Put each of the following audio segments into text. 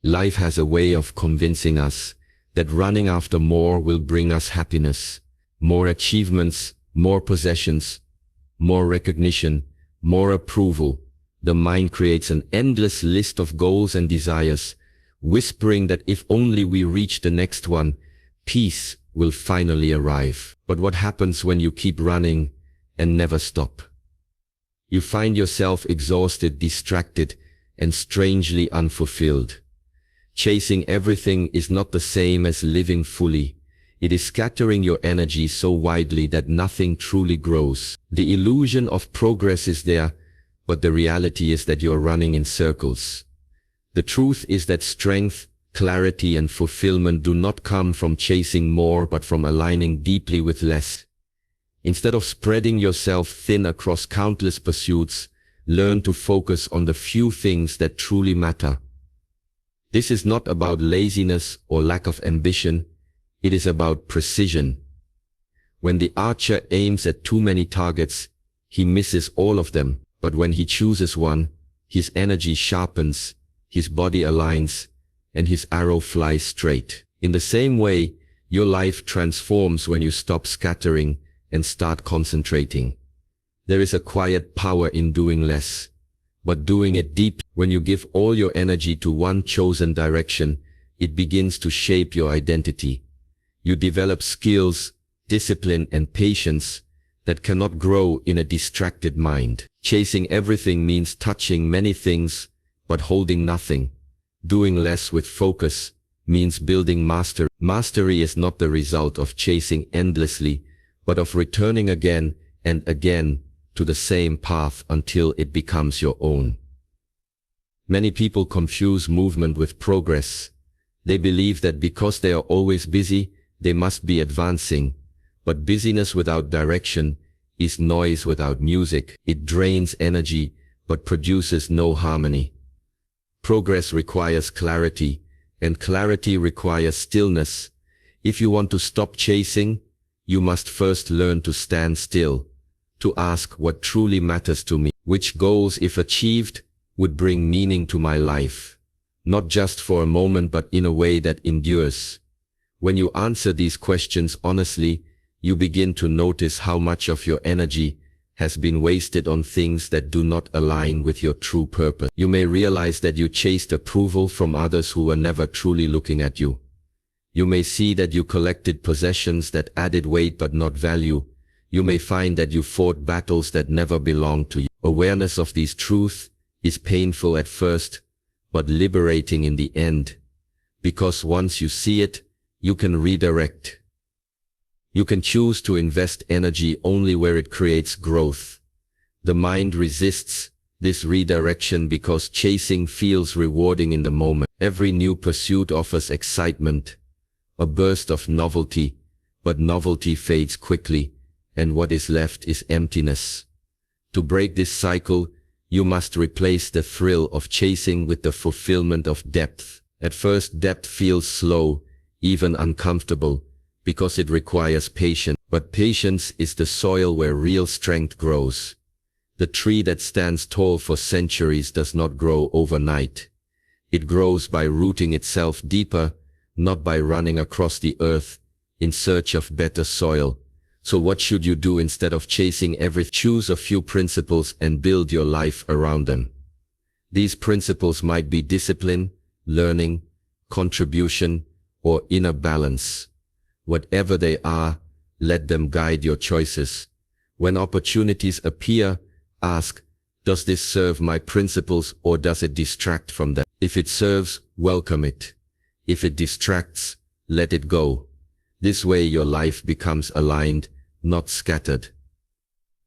Life has a way of convincing us that running after more will bring us happiness, more achievements, more possessions, more recognition, more approval. The mind creates an endless list of goals and desires, whispering that if only we reach the next one, peace will finally arrive. But what happens when you keep running and never stop? You find yourself exhausted, distracted, and strangely unfulfilled. Chasing everything is not the same as living fully. It is scattering your energy so widely that nothing truly grows. The illusion of progress is there, but the reality is that you are running in circles. The truth is that strength, clarity, and fulfillment do not come from chasing more but from aligning deeply with less. Instead of spreading yourself thin across countless pursuits, learn to focus on the few things that truly matter. This is not about laziness or lack of ambition, it is about precision. When the archer aims at too many targets, he misses all of them, but when he chooses one, his energy sharpens, his body aligns, and his arrow flies straight. In the same way, your life transforms when you stop scattering and start concentrating. There is a quiet power in doing less, but doing it deep. When you give all your energy to one chosen direction, it begins to shape your identity. You develop skills, discipline, and patience that cannot grow in a distracted mind. Chasing everything means touching many things, but holding nothing. Doing less with focus means building mastery. Mastery is not the result of chasing endlessly, but of returning again and again to the same path until it becomes your own. Many people confuse movement with progress. They believe that because they are always busy, they must be advancing. But busyness without direction is noise without music. It drains energy, but produces no harmony. Progress requires clarity, and clarity requires stillness. If you want to stop chasing, you must first learn to stand still, to ask what truly matters to me, which goals, if achieved, would bring meaning to my life, not just for a moment but in a way that endures. When you answer these questions honestly, you begin to notice how much of your energy has been wasted on things that do not align with your true purpose. You may realize that you chased approval from others who were never truly looking at you. You may see that you collected possessions that added weight but not value. You may find that you fought battles that never belonged to you. Awareness of these truths is painful at first, but liberating in the end, because once you see it, you can redirect. You can choose to invest energy only where it creates growth. The mind resists this redirection because chasing feels rewarding in the moment. Every new pursuit offers excitement, a burst of novelty, but novelty fades quickly, and what is left is emptiness. To break this cycle, you must replace the thrill of chasing with the fulfillment of depth. At first, depth feels slow, even uncomfortable, because it requires patience. But patience is the soil where real strength grows. The tree that stands tall for centuries does not grow overnight. It grows by rooting itself deeper, not by running across the earth in search of better soil. So what should you do instead of chasing everything? Choose a few principles and build your life around them. These principles might be discipline, learning, contribution, or inner balance. Whatever they are, let them guide your choices. When opportunities appear, ask, does this serve my principles or does it distract from them? If it serves, welcome it. If it distracts, let it go. This way your life becomes aligned, not scattered.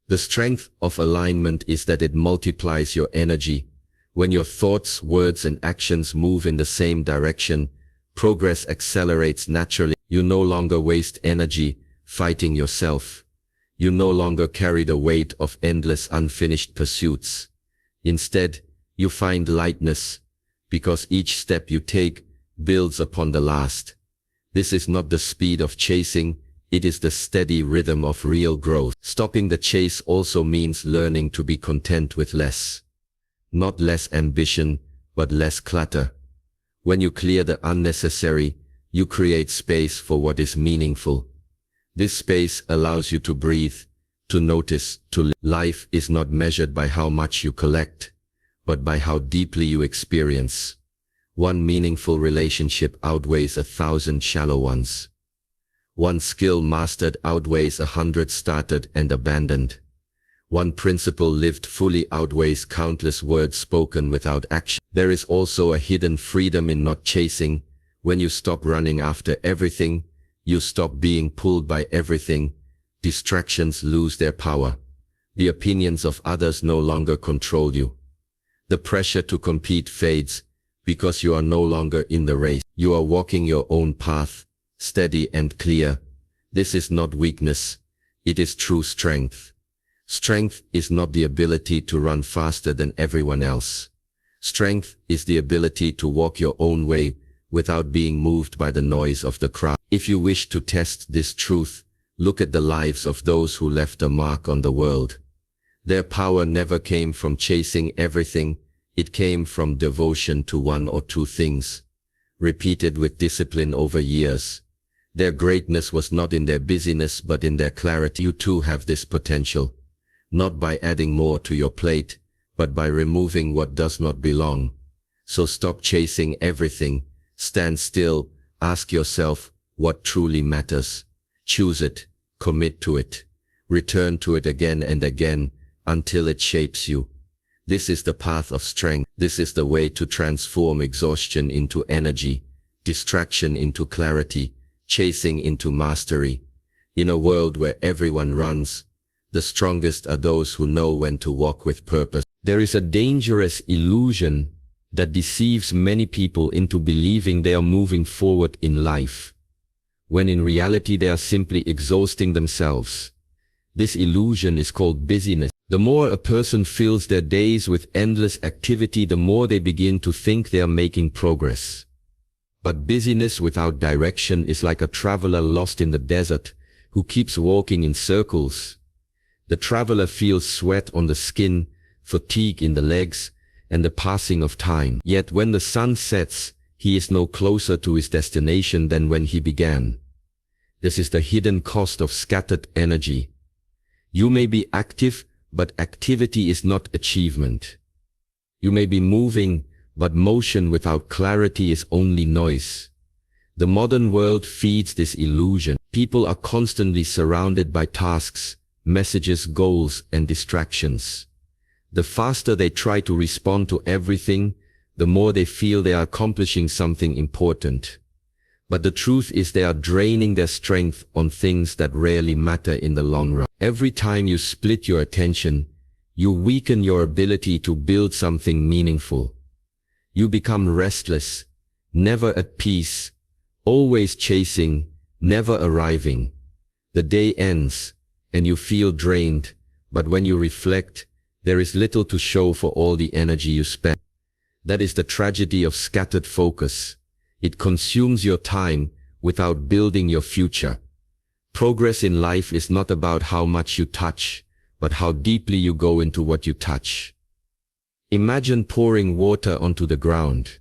The strength of alignment is that it multiplies your energy. When your thoughts, words, and actions move in the same direction, progress accelerates naturally. You no longer waste energy fighting yourself. You no longer carry the weight of endless unfinished pursuits. Instead, you find lightness, because each step you take builds upon the last. This is not the speed of chasing, it is the steady rhythm of real growth. Stopping the chase also means learning to be content with less. Not less ambition, but less clutter. When you clear the unnecessary, you create space for what is meaningful. This space allows you to breathe, to notice, to live. Life is not measured by how much you collect, but by how deeply you experience. One meaningful relationship outweighs 1,000 shallow ones. One skill mastered outweighs 100 started and abandoned. One principle lived fully outweighs countless words spoken without action. There is also a hidden freedom in not chasing. When you stop running after everything, you stop being pulled by everything. Distractions lose their power. The opinions of others no longer control you. The pressure to compete fades because you are no longer in the race. You are walking your own path, steady and clear. This is not weakness. It is true strength. Strength is not the ability to run faster than everyone else. Strength is the ability to walk your own way without being moved by the noise of the crowd. If you wish to test this truth, look at the lives of those who left a mark on the world. Their power never came from chasing everything. It came from devotion to one or two things, repeated with discipline over years. Their greatness was not in their busyness but in their clarity. You too have this potential, not by adding more to your plate, but by removing what does not belong. So stop chasing everything. Stand still. Ask yourself what truly matters. Choose it. Commit to it. Return to it again and again until it shapes you. This is the path of strength. This is the way to transform exhaustion into energy, distraction into clarity, chasing into mastery. In a world where everyone runs, the strongest are those who know when to walk with purpose. There is a dangerous illusion that deceives many people into believing they are moving forward in life, when in reality they are simply exhausting themselves. This illusion is called busyness. The more a person fills their days with endless activity, the more they begin to think they are making progress. But busyness without direction is like a traveler lost in the desert who keeps walking in circles. The traveler feels sweat on the skin, fatigue in the legs, and the passing of time. Yet when the sun sets, he is no closer to his destination than when he began. This is the hidden cost of scattered energy. You may be active, but activity is not achievement. You may be moving, but motion without clarity is only noise. The modern world feeds this illusion. People are constantly surrounded by tasks, messages, goals, and distractions. The faster they try to respond to everything, the more they feel they are accomplishing something important. But the truth is they are draining their strength on things that rarely matter in the long run. Every time you split your attention, you weaken your ability to build something meaningful. You become restless, never at peace, always chasing, never arriving. The day ends, and you feel drained, but when you reflect, there is little to show for all the energy you spent. That is the tragedy of scattered focus. It consumes your time without building your future. Progress in life is not about how much you touch, but how deeply you go into what you touch. Imagine pouring water onto the ground.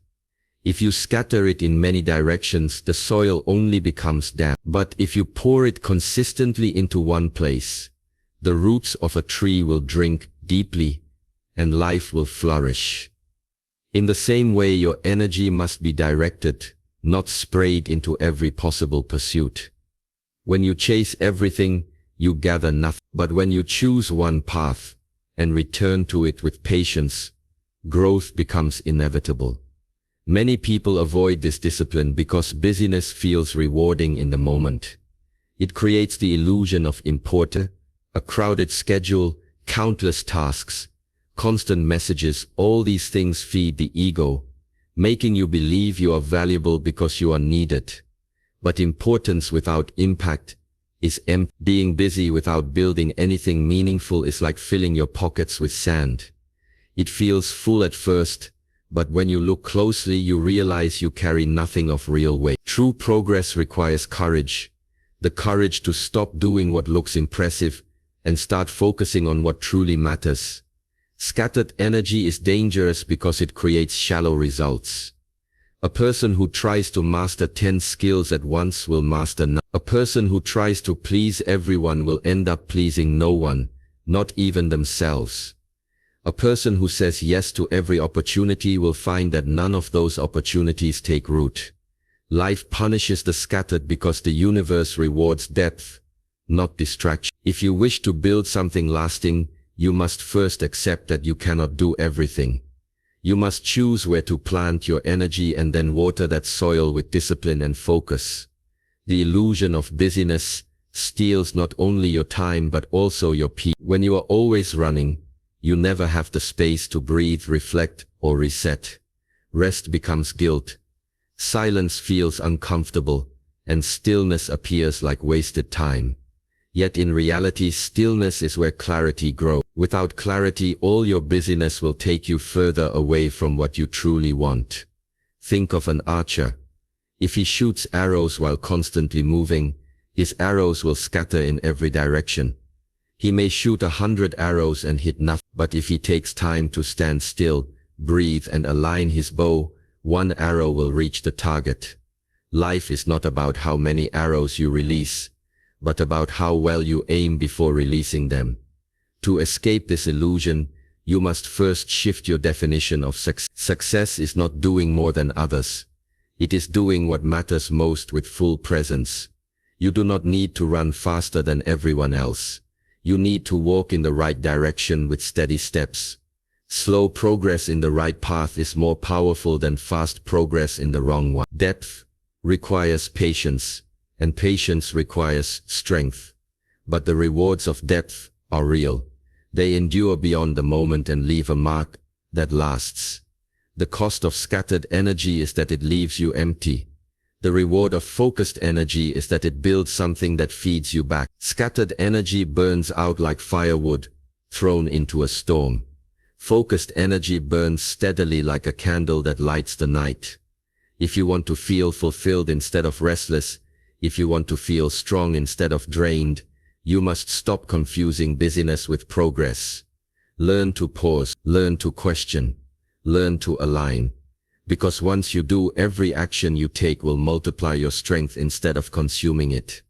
If you scatter it in many directions, the soil only becomes damp. But if you pour it consistently into one place, the roots of a tree will drink deeply, and life will flourish. In the same way, your energy must be directed, not sprayed into every possible pursuit. When you chase everything, you gather nothing. But when you choose one path and return to it with patience, growth becomes inevitable. Many people avoid this discipline because busyness feels rewarding in the moment. It creates the illusion of importance, a crowded schedule, countless tasks, constant messages. All these things feed the ego, making you believe you are valuable because you are needed. But importance without impact is empty. Being busy without building anything meaningful is like filling your pockets with sand. It feels full at first, but when you look closely, you realize you carry nothing of real weight. True progress requires courage. The courage to stop doing what looks impressive and start focusing on what truly matters. Scattered energy is dangerous because it creates shallow results. A person who tries to master 10 skills at once will master none. A person who tries to please everyone will end up pleasing no one, not even themselves. A person who says yes to every opportunity will find that none of those opportunities take root. Life punishes the scattered because the universe rewards depth, not distraction. If you wish to build something lasting, you must first accept that you cannot do everything. You must choose where to plant your energy and then water that soil with discipline and focus. The illusion of busyness steals not only your time but also your peace. When you are always running, you never have the space to breathe, reflect, or reset. Rest becomes guilt. Silence feels uncomfortable, and stillness appears like wasted time. Yet in reality, stillness is where clarity grows. Without clarity, all your busyness will take you further away from what you truly want. Think of an archer. If he shoots arrows while constantly moving, his arrows will scatter in every direction. He may shoot 100 arrows and hit nothing, but if he takes time to stand still, breathe, and align his bow, one arrow will reach the target. Life is not about how many arrows you release, but about how well you aim before releasing them. To escape this illusion, you must first shift your definition of success. Success is not doing more than others. It is doing what matters most with full presence. You do not need to run faster than everyone else. You need to walk in the right direction with steady steps. Slow progress in the right path is more powerful than fast progress in the wrong one. Depth requires patience, and patience requires strength. But the rewards of depth are real. They endure beyond the moment and leave a mark that lasts. The cost of scattered energy is that it leaves you empty. The reward of focused energy is that it builds something that feeds you back. Scattered energy burns out like firewood thrown into a storm. Focused energy burns steadily like a candle that lights the night. If you want to feel fulfilled instead of restless, if you want to feel strong instead of drained, you must stop confusing busyness with progress. Learn to pause, learn to question, learn to align. Because once you do, every action you take will multiply your strength instead of consuming it.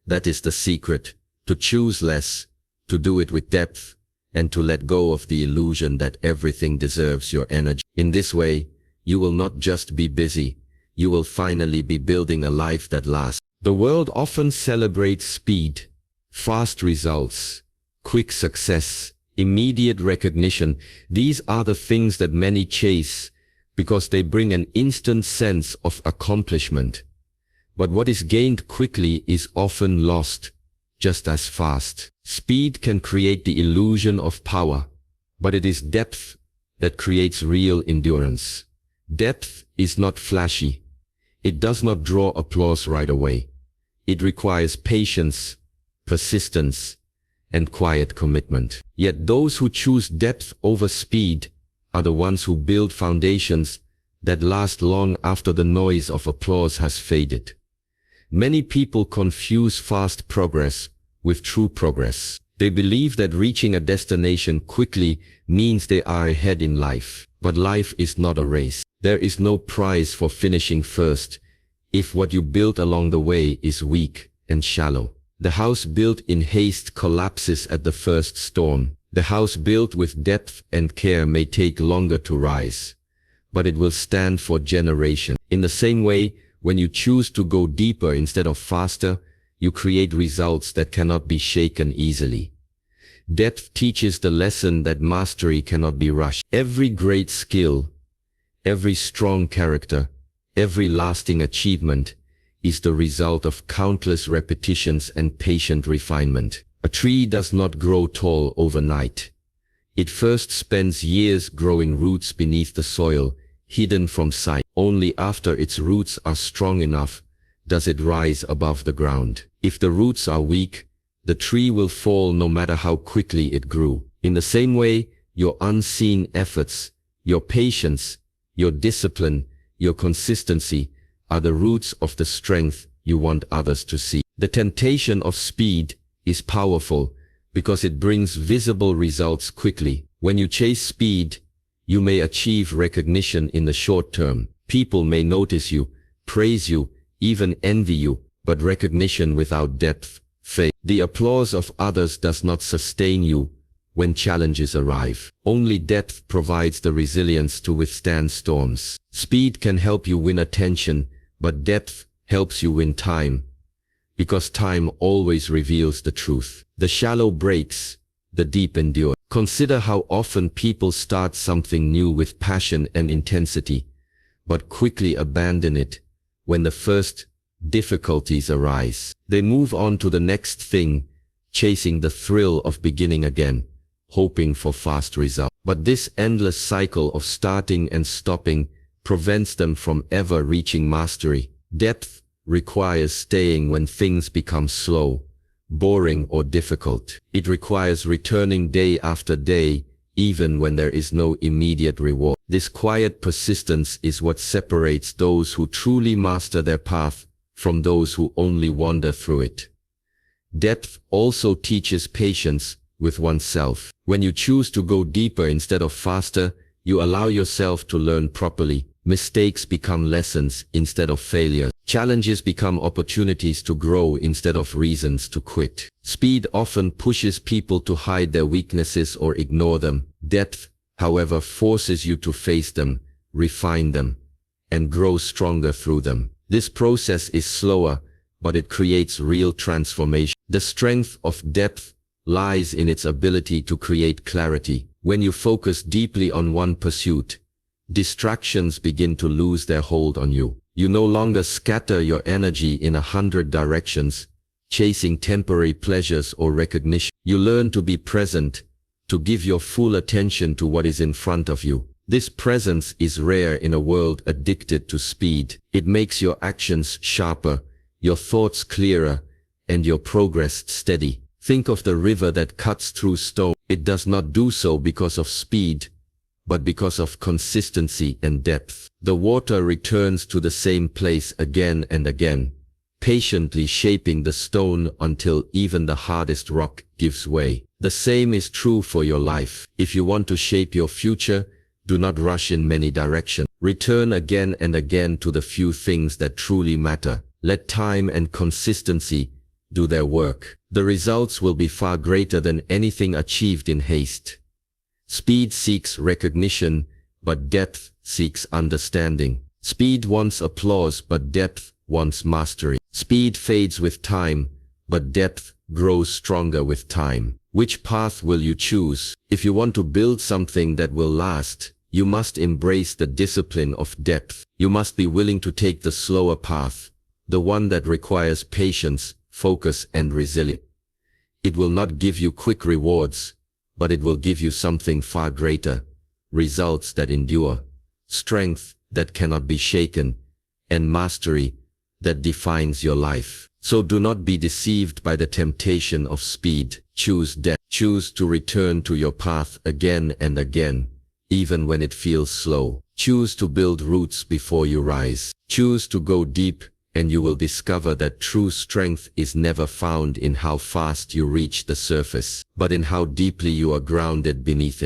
That is the secret, to choose less, to do it with depth, and to let go of the illusion that everything deserves your energy. In this way, you will not just be busy, you will finally be building a life that lasts. The world often celebrates speed, fast results, quick success, immediate recognition. These are the things that many chase because they bring an instant sense of accomplishment. But what is gained quickly is often lost just as fast. Speed can create the illusion of power, but it is depth that creates real endurance. Depth is not flashy. It does not draw applause right away. It requires patience, persistence, and quiet commitment. Yet those who choose depth over speed are the ones who build foundations that last long after the noise of applause has faded. Many people confuse fast progress with true progress. They believe that reaching a destination quickly means they are ahead in life. But life is not a race. There is no prize for finishing first if what you built along the way is weak and shallow. The house built in haste collapses at the first storm. The house built with depth and care may take longer to rise, but it will stand for generations. In the same way, when you choose to go deeper instead of faster, you create results that cannot be shaken easily. Depth teaches the lesson that mastery cannot be rushed. Every great skill, every strong character, every lasting achievement is the result of countless repetitions and patient refinement. A tree does not grow tall overnight. It first spends years growing roots beneath the soil, hidden from sight. Only after its roots are strong enough does it rise above the ground. If the roots are weak, the tree will fall no matter how quickly it grew. In the same way, your unseen efforts, your patience, your discipline, your consistency are the roots of the strength you want others to see. The temptation of speed is powerful because it brings visible results quickly. When you chase speed, you may achieve recognition in the short term. People may notice you, praise you, even envy you, but recognition without depth fades. The applause of others does not sustain you when challenges arrive. Only depth provides the resilience to withstand storms. Speed can help you win attention, but depth helps you win time, because time always reveals the truth. The shallow breaks, the deep endure. Consider how often people start something new with passion and intensity, but quickly abandon it when the first difficulties arise. They move on to the next thing, chasing the thrill of beginning again, hoping for fast results. But this endless cycle of starting and stopping prevents them from ever reaching mastery. Depth requires staying when things become slow, boring, or difficult. It requires returning day after day, even when there is no immediate reward. This quiet persistence is what separates those who truly master their path from those who only wander through it. Depth also teaches patience with oneself. When you choose to go deeper instead of faster, you allow yourself to learn properly. Mistakes become lessons instead of failures. Challenges become opportunities to grow instead of reasons to quit. Speed often pushes people to hide their weaknesses or ignore them. Depth, however, forces you to face them, refine them, and grow stronger through them. This process is slower, but it creates real transformation. The strength of depth lies in its ability to create clarity. When you focus deeply on one pursuit, distractions begin to lose their hold on you. You no longer scatter your energy in 100 directions, chasing temporary pleasures or recognition. You learn to be present, to give your full attention to what is in front of you. This presence is rare in a world addicted to speed. It makes your actions sharper, your thoughts clearer, and your progress steady. Think of the river that cuts through stone. It does not do so because of speed, but because of consistency and depth. The water returns to the same place again and again, patiently shaping the stone until even the hardest rock gives way. The same is true for your life. If you want to shape your future, do not rush in many directions. Return again and again to the few things that truly matter. Let time and consistency do their work. The results will be far greater than anything achieved in haste. Speed seeks recognition, but depth seeks understanding. Speed wants applause, but depth wants mastery. Speed fades with time, but depth grows stronger with time. Which path will you choose? If you want to build something that will last, you must embrace the discipline of depth. You must be willing to take the slower path, the one that requires patience, focus, and resilience. It will not give you quick rewards, but it will give you something far greater, results that endure, strength that cannot be shaken, and mastery that defines your life. So do not be deceived by the temptation of speed. Choose depth. Choose to return to your path again and again, even when it feels slow. Choose to build roots before you rise. Choose to go deep, and you will discover that true strength is never found in how fast you reach the surface, but in how deeply you are grounded beneath it.